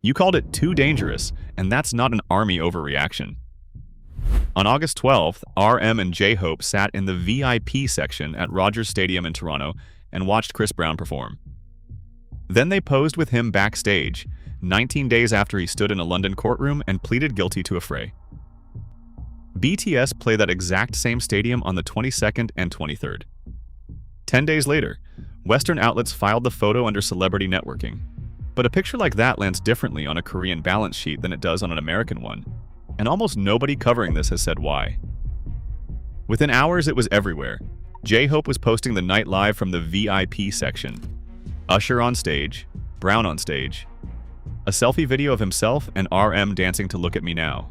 You called it too dangerous, and that's not an ARMY overreaction. On August 12th, RM and jhope sat in the VIP section at Rogers Stadium in Toronto and watched Chris Brown perform. Then they posed with him backstage, 19 days after he stood in a London courtroom and pleaded guilty to a fray. BTS play that exact same stadium on the 22nd and 23rd. 10 days later, Western outlets filed the photo under celebrity networking. But a picture like that lands differently on a Korean balance sheet than it does on an American one, and almost nobody covering this has said why. Within hours, it was everywhere. jhope was posting the night live from the VIP section. Usher on stage, Brown on stage, a selfie video of himself and RM dancing to Look at Me Now.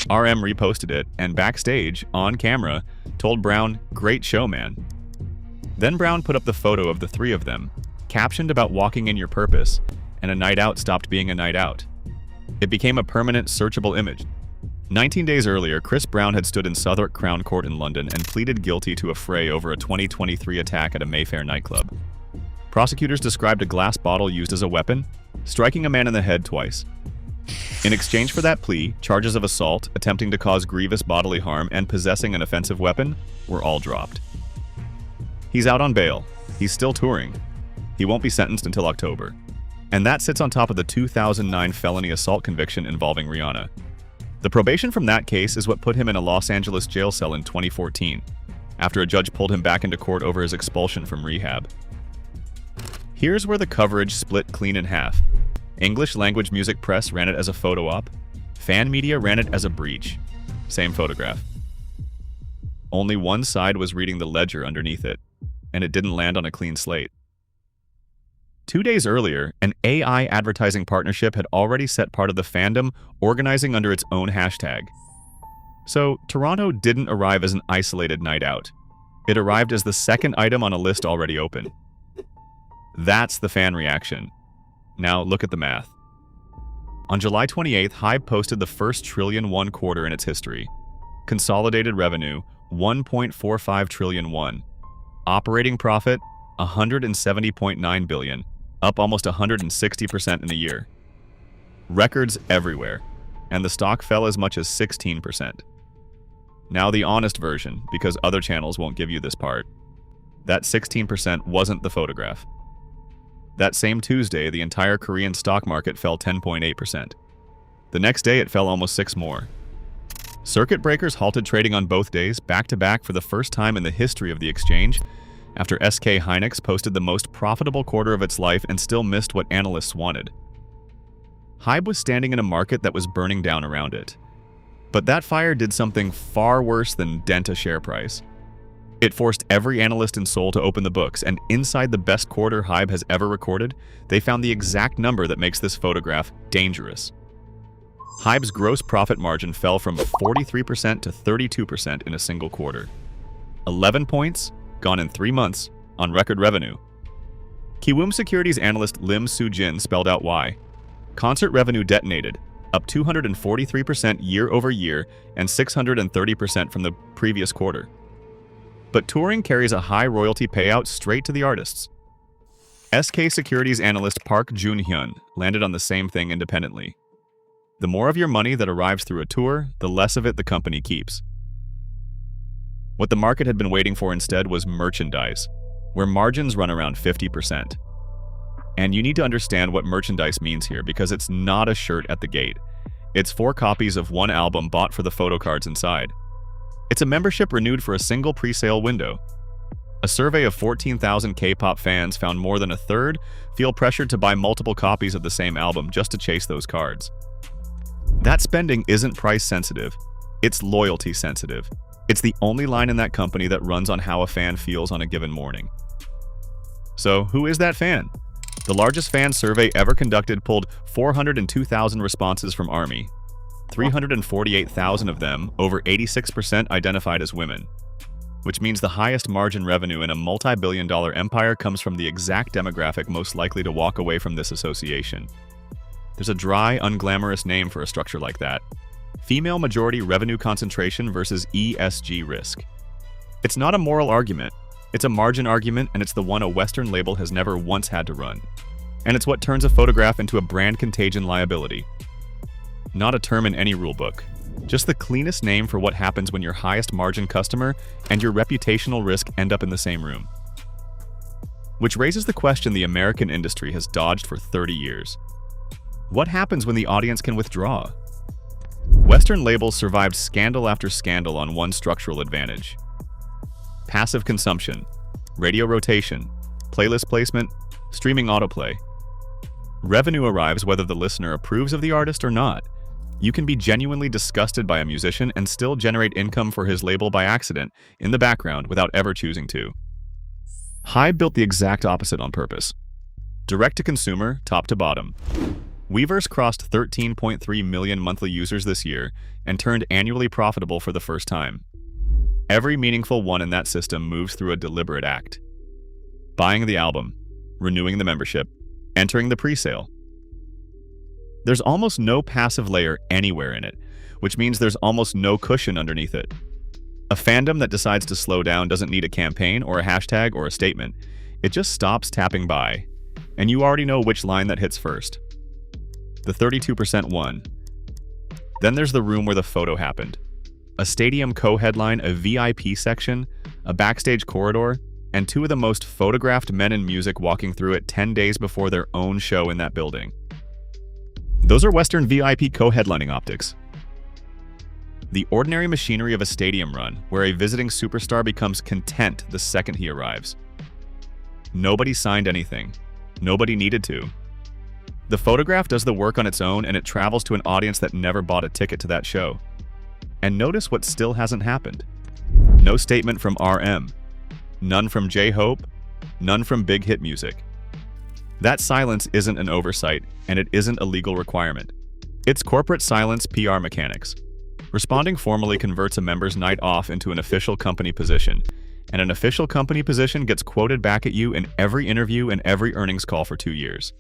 RM reposted it, and backstage, on camera, told Brown, "Great show, man." Then Brown put up the photo of the three of them, captioned about walking in your purpose, and a night out stopped being a night out. It became a permanent, searchable image. 19 days earlier, Chris Brown had stood in Southwark Crown Court in London and pleaded guilty to a fray over a 2023 attack at a Mayfair nightclub. Prosecutors described a glass bottle used as a weapon, striking a man in the head twice. In exchange for that plea, charges of assault, attempting to cause grievous bodily harm, and possessing an offensive weapon were all dropped. He's out on bail. He's still touring. He won't be sentenced until October. And that sits on top of the 2009 felony assault conviction involving Rihanna. The probation from that case is what put him in a Los Angeles jail cell in 2014, after a judge pulled him back into court over his expulsion from rehab. Here's where the coverage split clean in half. English language music press ran it as a photo op. Fan media ran it as a breach. Same photograph. Only one side was reading the ledger underneath it, and it didn't land on a clean slate. 2 days earlier, an AI advertising partnership had already set part of the fandom organizing under its own hashtag. So, Toronto didn't arrive as an isolated night out. It arrived as the second item on a list already open. That's the fan reaction. Now look at the math. On July 28th, HYBE posted the first trillion-won quarter in its history. Consolidated revenue, 1.45 trillion won. Operating profit, 170.9 billion, up almost 160% in a year. Records everywhere, and the stock fell as much as 16%. Now the honest version, because other channels won't give you this part. That 16% wasn't the photograph. That same Tuesday, the entire Korean stock market fell 10.8%. The next day, it fell almost 6 more. Circuit breakers halted trading on both days, back-to-back for the first time in the history of the exchange, after SK Hynix posted the most profitable quarter of its life and still missed what analysts wanted. HYBE was standing in a market that was burning down around it. But that fire did something far worse than dent a share price. It forced every analyst in Seoul to open the books, and inside the best quarter HYBE has ever recorded, they found the exact number that makes this photograph dangerous. HYBE's gross profit margin fell from 43% to 32% in a single quarter. 11 points, gone in 3 months, on record revenue. Kiwoom Securities analyst Lim Soo-jin spelled out why. Concert revenue detonated, up 243% year over year and 630% from the previous quarter. But touring carries a high royalty payout straight to the artists. SK Securities analyst Park Jun-hyun landed on the same thing independently. The more of your money that arrives through a tour, the less of it the company keeps. What the market had been waiting for instead was merchandise, where margins run around 50%. And you need to understand what merchandise means here, because it's not a shirt at the gate. It's 4 copies of one album bought for the photo cards inside. It's a membership renewed for a single pre-sale window. A survey of 14,000 K-pop fans found more than a third feel pressured to buy multiple copies of the same album just to chase those cards. That spending isn't price sensitive, it's loyalty sensitive. It's the only line in that company that runs on how a fan feels on a given morning. So, who is that fan? The largest fan survey ever conducted pulled 402,000 responses from ARMY. 348,000 of them, over 86%, identified as women. Which means the highest margin revenue in a multi-billion-dollar empire comes from the exact demographic most likely to walk away from this association. There's a dry, unglamorous name for a structure like that. Female majority revenue concentration versus ESG risk. It's not a moral argument. It's a margin argument, and it's the one a Western label has never once had to run. And it's what turns a photograph into a brand contagion liability. Not a term in any rulebook, just the cleanest name for what happens when your highest margin customer and your reputational risk end up in the same room. Which raises the question the American industry has dodged for 30 years. What happens when the audience can withdraw? Western labels survived scandal after scandal on one structural advantage: passive consumption, radio rotation, playlist placement, streaming autoplay. Revenue arrives whether the listener approves of the artist or not. You can be genuinely disgusted by a musician and still generate income for his label by accident in the background without ever choosing to. HYBE built the exact opposite on purpose. Direct to consumer, top to bottom. Weverse crossed 13.3 million monthly users this year and turned annually profitable for the first time. Every meaningful one in that system moves through a deliberate act: buying the album, renewing the membership, entering the pre-sale. There's almost no passive layer anywhere in it, which means there's almost no cushion underneath it. A fandom that decides to slow down doesn't need a campaign or a hashtag or a statement. It just stops tapping buy, and you already know which line that hits first. The 32% won. Then there's the room where the photo happened. A stadium co-headline, a VIP section, a backstage corridor, and two of the most photographed men in music walking through it 10 days before their own show in that building. Those are Western VIP co-headlining optics. The ordinary machinery of a stadium run, where a visiting superstar becomes content the second he arrives. Nobody signed anything. Nobody needed to. The photograph does the work on its own, and it travels to an audience that never bought a ticket to that show. And notice what still hasn't happened. No statement from RM. None from jhope. None from big hit music. That silence isn't an oversight, and it isn't a legal requirement. It's corporate silence PR mechanics. Responding formally converts a member's night off into an official company position, and an official company position gets quoted back at you in every interview and every earnings call for 2 years.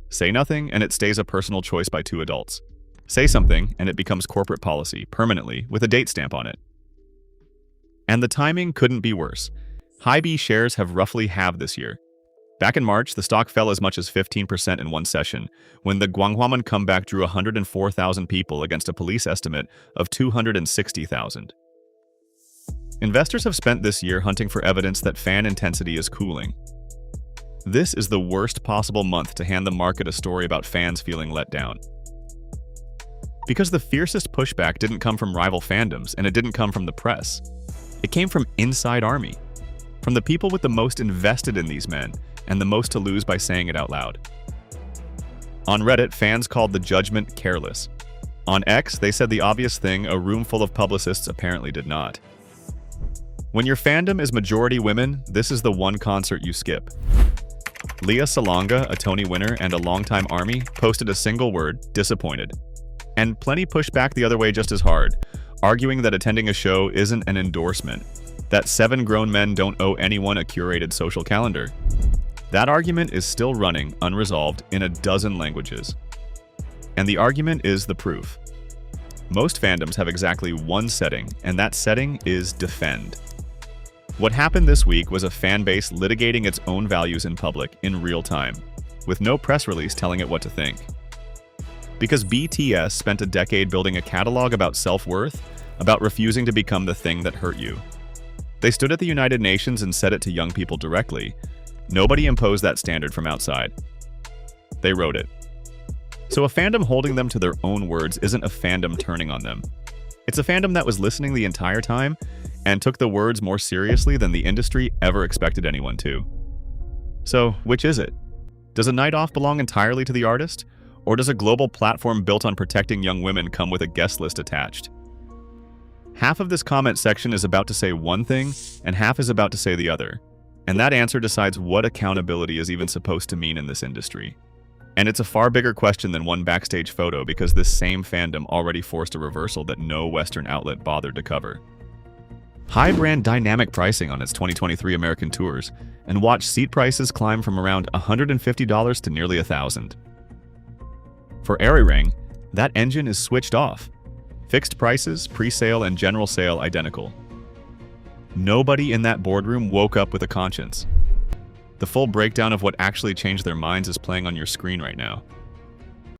Say nothing, and it stays a personal choice by two adults. Say something, and it becomes corporate policy, permanently, with a date stamp on it. And the timing couldn't be worse. HYBE shares have roughly halved this year. Back in March, the stock fell as much as 15% in one session, when the Gwanghwamun comeback drew 104,000 people against a police estimate of 260,000. Investors have spent this year hunting for evidence that fan intensity is cooling. This is the worst possible month to hand the market a story about fans feeling let down. Because the fiercest pushback didn't come from rival fandoms, and it didn't come from the press. It came from inside ARMY, from the people with the most invested in these men, and the most to lose by saying it out loud. On Reddit, fans called the judgment careless. On X, they said the obvious thing a room full of publicists apparently did not. When your fandom is majority women, this is the one concert you skip. Leah Salonga, a Tony winner and a longtime ARMY, posted a single word: disappointed. And plenty pushed back the other way just as hard, arguing that attending a show isn't an endorsement, that 7 grown men don't owe anyone a curated social calendar. That argument is still running, unresolved, in a dozen languages. And the argument is the proof. Most fandoms have exactly one setting, and that setting is defend. What happened this week was a fan base litigating its own values in public in real time, with no press release telling it what to think. Because BTS spent a decade building a catalog about self-worth, about refusing to become the thing that hurt you. They stood at the United Nations and said it to young people directly. Nobody imposed that standard from outside. They wrote it. So a fandom holding them to their own words isn't a fandom turning on them. It's a fandom that was listening the entire time and took the words more seriously than the industry ever expected anyone to. So, which is it? Does a night off belong entirely to the artist? Or does a global platform built on protecting young women come with a guest list attached? Half of this comment section is about to say one thing, and half is about to say the other. And that answer decides what accountability is even supposed to mean in this industry. And it's a far bigger question than one backstage photo, because this same fandom already forced a reversal that no Western outlet bothered to cover. HYBE ran dynamic pricing on its 2023 American tours, and watched seat prices climb from around $150 to nearly $1,000. For Arirang, that engine is switched off. Fixed prices, pre-sale, and general sale identical. Nobody in that boardroom woke up with a conscience. The full breakdown of what actually changed their minds is playing on your screen right now.